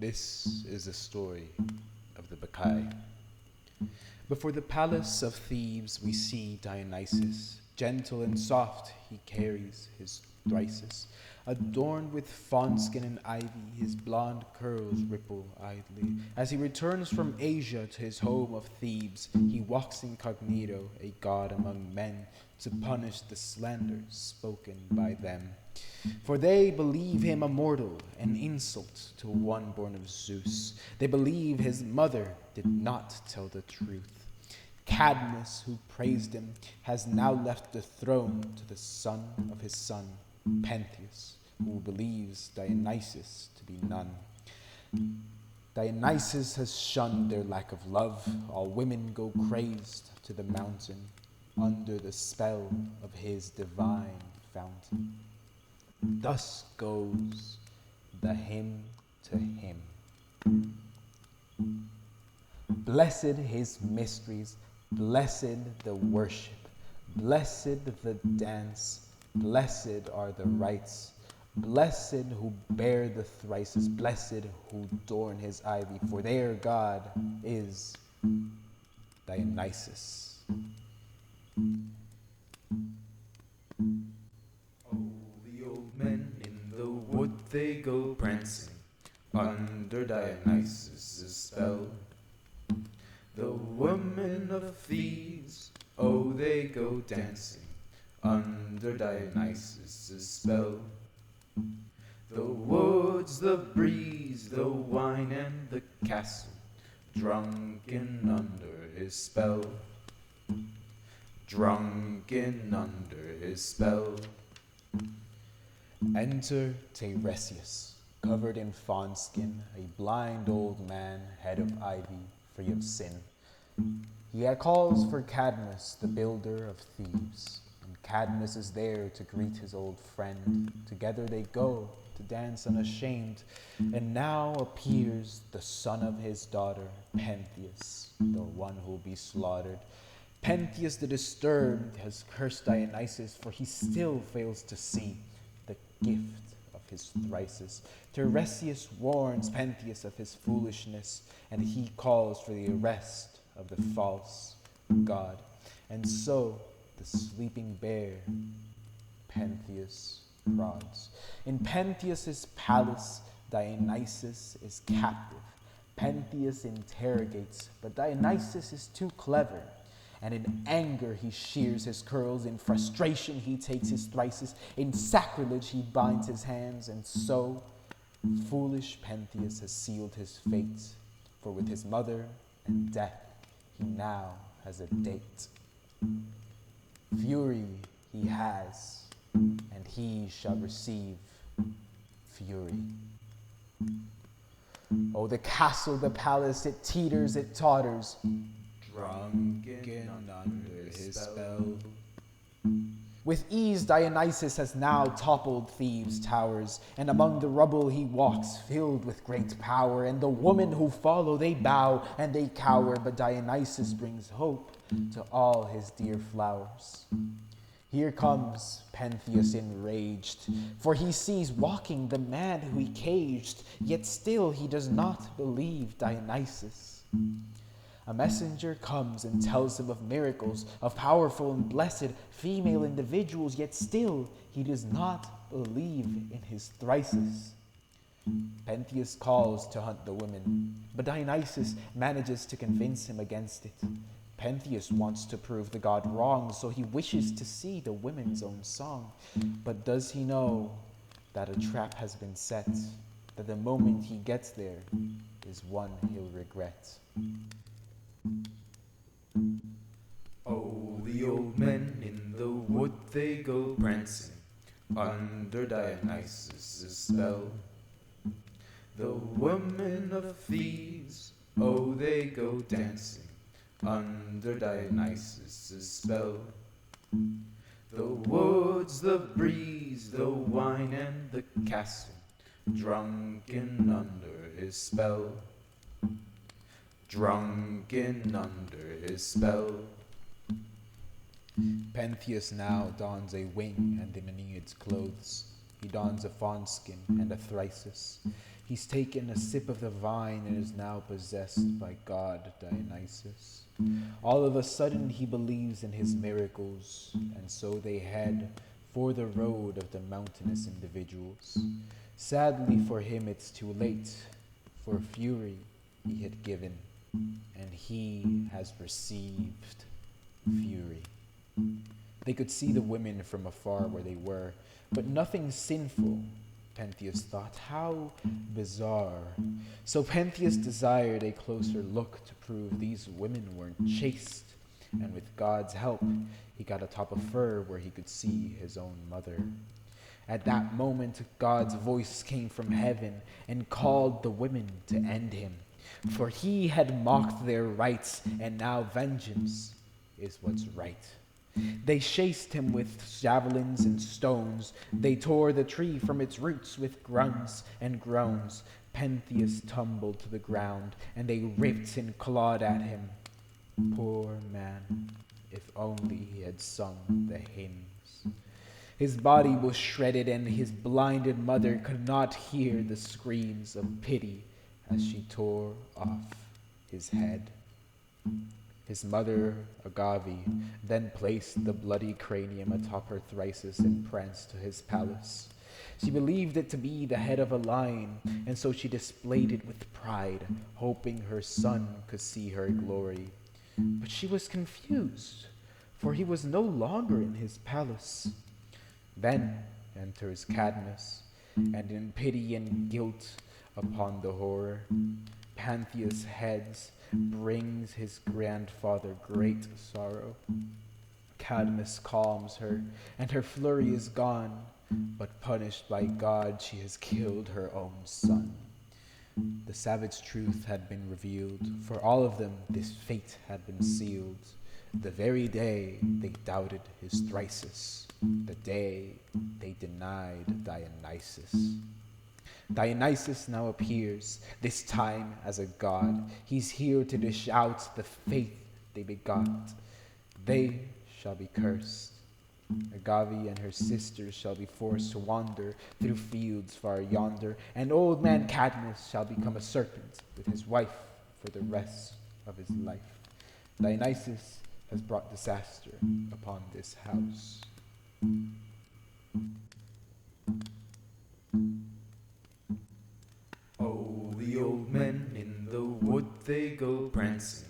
This is the story of the Bacchae. Before the palace of Thebes we see Dionysus. Gentle and soft he carries his thyrsus. Adorned with fawnskin and ivy, his blonde curls ripple idly. As he returns from Asia to his home of Thebes, he walks incognito, a god among men, to punish the slanders spoken by them. For they believe him a mortal, an insult to one born of Zeus. They believe his mother did not tell the truth. Cadmus, who praised him, has now left the throne to the son of his son, Pentheus, who believes Dionysus to be none. Dionysus has shunned their lack of love. All women go crazed to the mountain under the spell of his divine fountain. Thus goes the hymn to him. Blessed his mysteries, blessed the worship, blessed the dance, blessed are the rites, blessed who bear the thyrsus, blessed who adorn his ivy, for their God is Dionysus. Oh, the old men in the wood, they go prancing under Dionysus' spell. The women of Thebes, oh, they go dancing under Dionysus' spell. The woods, the breeze, the wine, and the castle, drunken under his spell. Drunken under his spell. Enter Tiresias, covered in fawnskin, a blind old man, head of ivy, free of sin. He calls for Cadmus, the builder of Thebes, and Cadmus is there to greet his old friend. Together they go to dance unashamed, and now appears the son of his daughter, Pentheus, the one who will be slaughtered. Pentheus the disturbed has cursed Dionysus, for he still fails to see the gift of his thyrsus. Tiresias warns Pentheus of his foolishness, and he calls for the arrest of the false god. And so the sleeping bear Pentheus prods. In Pentheus' palace, Dionysus is captive. Pentheus interrogates, but Dionysus is too clever. And in anger he shears his curls, in frustration he takes his thyrsus, in sacrilege he binds his hands, and so foolish Pentheus has sealed his fate, for with his mother and death he now has a date. Fury he has, and he shall receive fury. Oh, the castle, the palace, it teeters, it totters, drunken under his spell. With ease Dionysus has now toppled Thebes' towers, and among the rubble he walks, filled with great power, and the women who follow, they bow and they cower, but Dionysus brings hope to all his dear flowers. Here comes Pentheus enraged, for he sees walking the man who he caged, yet still he does not believe Dionysus. A messenger comes and tells him of miracles, of powerful and blessed female individuals, yet still he does not believe in his thyrsus. Pentheus calls to hunt the women, but Dionysus manages to convince him against it. Pentheus wants to prove the god wrong, so he wishes to see the women's own song. But does he know that a trap has been set, that the moment he gets there is one he'll regret? Oh, the old men in the wood, they go prancing under Dionysus' spell. The women of Thebes, oh, they go dancing under Dionysus' spell. The woods, the breeze, the wine, and the castle, drunken under his spell. Drunken under his spell. Pentheus now dons a wing and in Aeneid's clothes. He dons a fawnskin and a thyrsus. He's taken a sip of the vine and is now possessed by God Dionysus. All of a sudden he believes in his miracles, and so they head for the road of the mountainous individuals. Sadly for him it's too late, for fury he had given, and he has received fury. They could see the women from afar where they were, but nothing sinful, Pentheus thought. How bizarre. So Pentheus desired a closer look to prove these women weren't chaste, and with God's help, he got atop a fir where he could see his own mother. At that moment, God's voice came from heaven and called the women to end him, for he had mocked their rights, and now vengeance is what's right. They chased him with javelins and stones. They tore the tree from its roots with grunts and groans. Pentheus tumbled to the ground, and they ripped and clawed at him. Poor man, if only he had sung the hymns. His body was shredded, and his blinded mother could not hear the screams of pity as she tore off his head. His mother, Agave, then placed the bloody cranium atop her thyrsus and pranced to his palace. She believed it to be the head of a lion, and so she displayed it with pride, hoping her son could see her glory. But she was confused, for he was no longer in his palace. Then enters Cadmus, and in pity and guilt upon the horror, Pentheus heads brings his grandfather great sorrow. Cadmus calms her, and her flurry is gone, but punished by God, she has killed her own son. The savage truth had been revealed. For all of them, this fate had been sealed. The very day they doubted his thyrsus, the day they denied Dionysus. Dionysus now appears, this time as a god. He's here to dish out the faith they begot. They shall be cursed. Agave and her sisters shall be forced to wander through fields far yonder, and old man Cadmus shall become a serpent with his wife for the rest of his life. Dionysus has brought disaster upon this house. Oh, the old men in the wood, they go prancing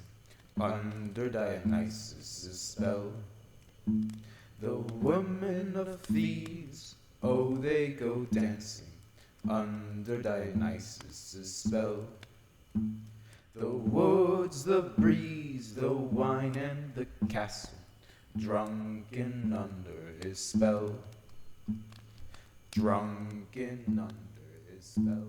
under Dionysus' spell. The women of thieves, oh, they go dancing under Dionysus' spell. The woods, the breeze, the wine, and the castle, drunken under his spell. Drunken under his spell.